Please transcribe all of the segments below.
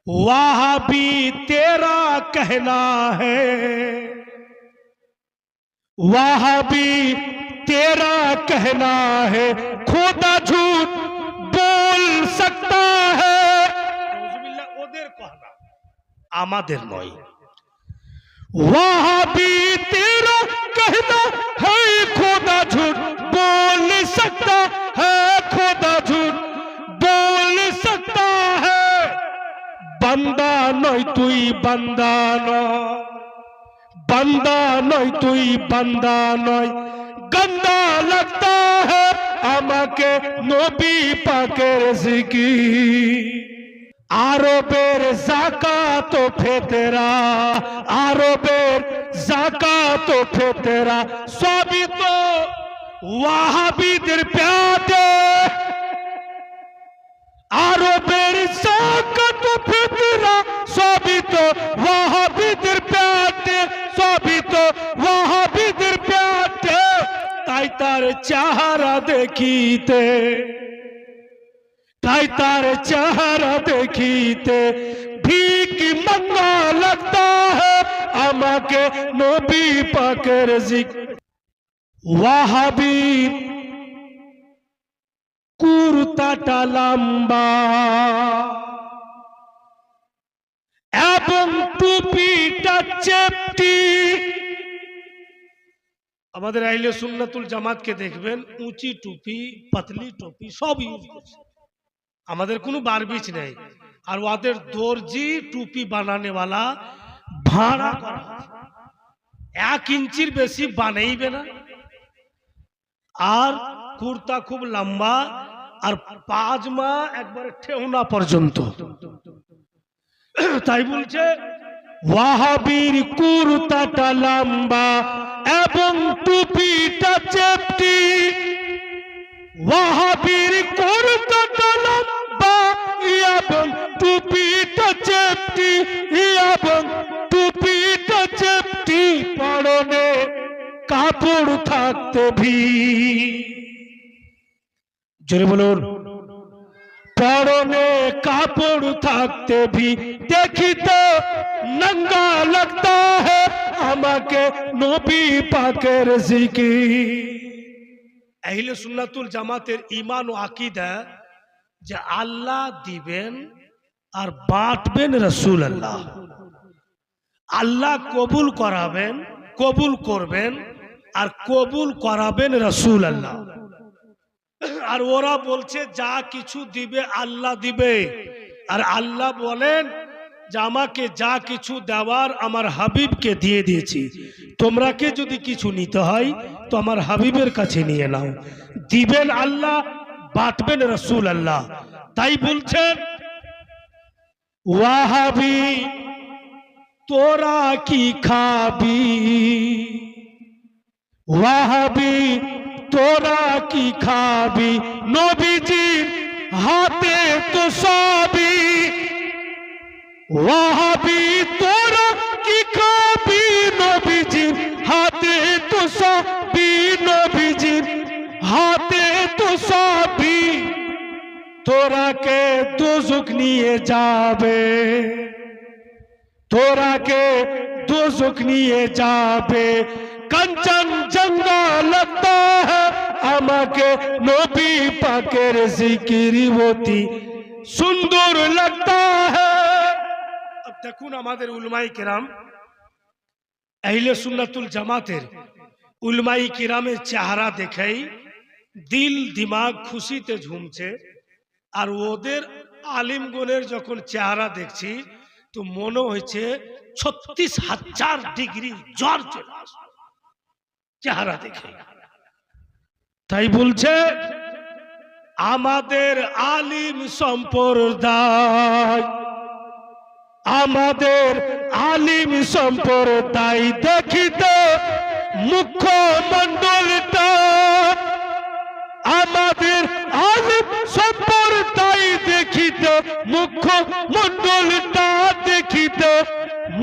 वहाबी तेरा कहना है, वहाबी तेरा कहना है, खुदा झूठ बोल सकता है। ওদের कहना আমাদের নয়। वहाबी तेरा कहना है, खुदा झूठ बोल सकता है, खुदा झूठ बोल सकता है। बंदा नय तुई बंदा नय, बंदा नय तुई बंदा नय, गंदा लगता है আমাকে নবী পাকের জিকির। আরবের যাকাত ও ফিতরা, আরবের যাকাত ও ফিতরা সবই তো ওয়াহাবিদের প্যাটে। আরবের যাকাত ও ফিতরা সবই তো ওয়াহাবিদের প্যাটে, সবই তো ওয়াহাবিদের প্যাটে। তাই তার চেহারা দেখিতে, তাই তার চেহারা দেখিতে ভিক মাঙ্গা লাগতা है আমাকে নবী পাকের জিকির। ওয়াহাবী কুর্তাটা লম্বা এবং টুপিটা চেপটি। আমাদের আহলে সুন্নাতুল জামাতকে দেখবেন উঁচি টুপি পাতলি টুপি সব ইউজ করছে, আমাদের কোনো বারবিচ নেই। আর ওদের দর্জি টুপি বানানে वाला ভাড়া করা, 1 ইঞ্চির বেশি বানাইবে না। আর কুর্তা খুব লম্বা আর পাজমা একবারে ঠেউনা পর্যন্ত। তাই বলছে ওয়াহাবীর কুর্তাটা লম্বা এবং টুপিটা চেপটি। ওয়াহাবীর কুর্তাটা লম্বা এবং টুপিটা চেপটি, এবং টুপিটা চেপটি। পরনে কাপড় থাকতে ভি, জোরে বলুন, পরনে কাপড় থাকতে ভি দেখিতে নঙ্গা লাগতা है আমাকে নবী পাকের জিকির। আহলে সুন্নাতুল জামাতের ঈমান ও আকীদা যে আল্লাহ দিবেন আর বাঁটবেন রাসূলুল্লাহ, আল্লাহ কবুল করাবেন, কবুল করবেন আর কবুল করাবেন রাসূলুল্লাহ। আর ওরা বলছে যা কিছু দিবে আল্লাহ দিবে, আর আল্লাহ বলেন যে আমাকে যা কিছু দেওয়ার আমার হাবিবকে দিয়ে দিয়েছি, তোমরাকে যদি কিছু নিতে হয় তো আমার হাবিবের কাছে নিয়ে নাও। দিবেন আল্লাহ, বাঁটবেন রাসূলুল্লাহ। তাই বলছেন ওয়াহাবি তোরা কি খাবি, ওয়াহাবি তোরা কি খাবি, নবীজির হাতে তো সবই। ওয়াহাবি তোরা কি খাবি, নবীজির হাতে তো সবই, নবীজির হাতে তো সবই। তোরাকে দোজখ নিয়ে যাবে, তোরাকে দোজখ নিয়ে যাবে। कंचन जंगा लगता है আমাকে নবী পাকের জিকির অতি সুন্দর लगता है। अब দেখুন আমাদের উলামায়ে কেরাম, আহলে সুন্নাতুল জামাতের উলামায়ে কেরামের চেহারা দেখেই দিল দিমাগ খুশিতে ঝুমছে। আর ওদের আলিমগণের যখন চেহারা দেখছি তো মনে হচ্ছে 36,000 ডিগ্রি জ্বর চলে আসে চেহারা দেখে। তাই বলছে আমাদের আলিম সম্প্রদায়, আমাদের আলিম সম্প্রদায় দেখিতে মুখ্যমণ্ডলটা, আমাদের আলিম সম্প্রদায় দেখিতে মুখ্যমণ্ডলটা, দেখিতে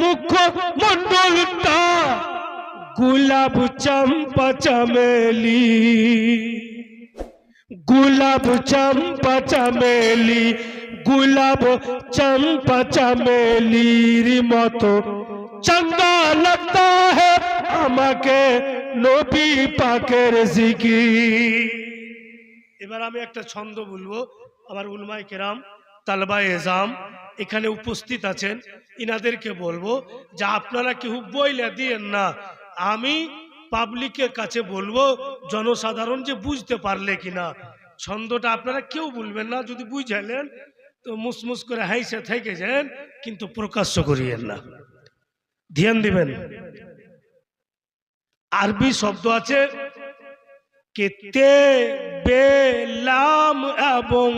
মুখ্যমণ্ডলটা गुलाब चंपा चमेली, गुलाब चंपा चमेली गुलाब चंपा चमेलीर मतो चंगा लगता है আমাকে নবী পাকের জিকির। এবার আমি একটা ছন্দ বলবো, আমার উলমায়ে কেরাম তালবায়ে এজাম এখানে উপস্থিত আছেন, ইনাদেরকে বলবো যে আপনারা কেউ বইলে দিয়েন না, আমি পাবলিকের কাছে বলবো, জনসাধারণ যে বুঝতে পারলে কিনা ছন্দটা আপনারা কেউ বলবেন না, যদি বুঝাইলেন তো মুসমুস করে হাইসে থেকে যান, কিন্তু প্রকাশ্য করিয়েন না, ধ্যান দিবেন। আরবি শব্দ আছে কেতে বেলাম এবং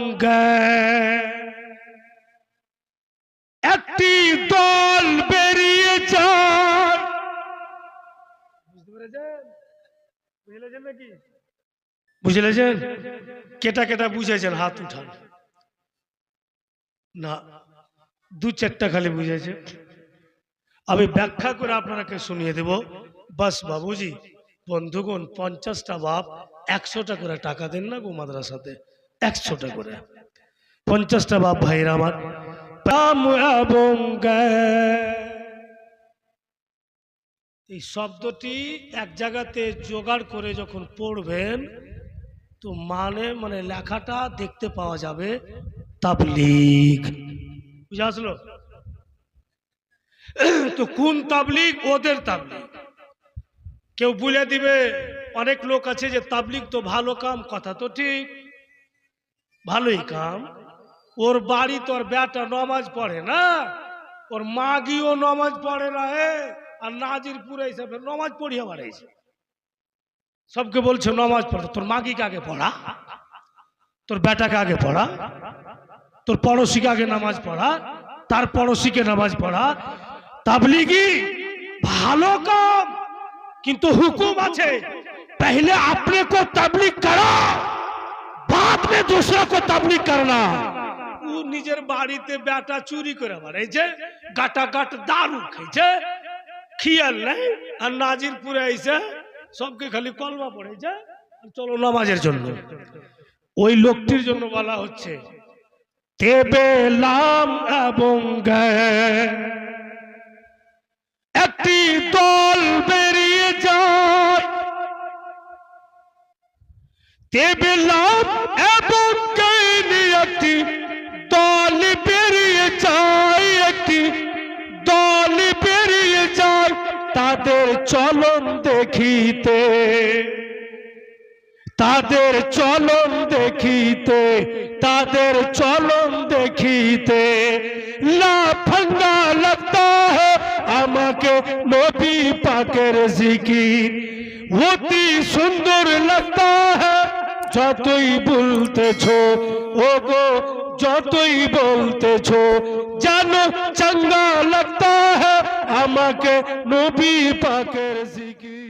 একটি দল বেরিয়ে যায়, বুঝতে পেরেছেন? বুঝলেছেন নাকি? বুঝলেছেন? কেটা কেটা বুঝেছেন হাত উঠান না, দু চারটা খালি বুঝেছে, আমি ব্যাখ্যা করে আপনাকে শুনিয়ে দেব। বাস বাবুজি বন্ধুগণ, 50টা বাপ 100টা করে টাকা দেন না গো মাদ্রাসাতে, 100টা করে 50টা বাপ ভাইরা আমার। এই শব্দটি এক জায়গাতে জোগাড় করে যখন পড়বেন তো মানে লেখাটা দেখতে পাওয়া যাবে তাবলীগ, বুঝে আসলো তো? কোন তাবলীগ? ওদের তাবলীগ। কেউ বলে দিবে, অনেক লোক আছে যে তাবলীগ তো ভালো কাম, কথা তো ঠিক, ভালোই কাম। ওর বাড়ি তোর বেটা নামাজ পড়ে না, ওর মাগিও নামাজ পড়ে না, আর নাজিরপুরে হিসাবে নামাজ পড়িয়া বাড়াইছে, সবকে বলছে নামাজ পড়ে। তোর মাগিকে আগে পড়া, তোর বেটাকে আগে পড়া, তোর পড়োশিকে আগে নামাজ পড়া, তার পড়োশিকে নামাজ পড়া। তাবলীগি ভালো কাম, কিন্তু হুকুম আছে, पहले अपने को तबलीग करो, बाद में दूसरों को तबलीग करना। ও নিজের বাড়িতে বেটা চুরি করে বেড়াইছে, গাটা গাট দারু খাইছে, খেয়াল নাই, আর নাজিরপুরে আইছে সবকে খালি কলমা পড়েছে, চলো নামাজের জন্য। ওই লোকটির জন্য বলা হচ্ছে তেবেলাম এবং একটি দল বেরিয়ে যায়, তেবেলাম এবং একটি দল বেরিয়ে যায়, একটি দল বেরিয়ে যায় তাদের চলন দেখিতে, তাদের চলন দেখিতে, তাদের চলন দেখিতে লাফাঙ্গা লাগতা है আমাকে নবী পাকের জিকির, অতি সুন্দর লাগতা है যতই বলতেছো ও গো, যতই বলতেছো জানো চঙ্গা লাগতা है আমাকে নবী পাকের জিকির।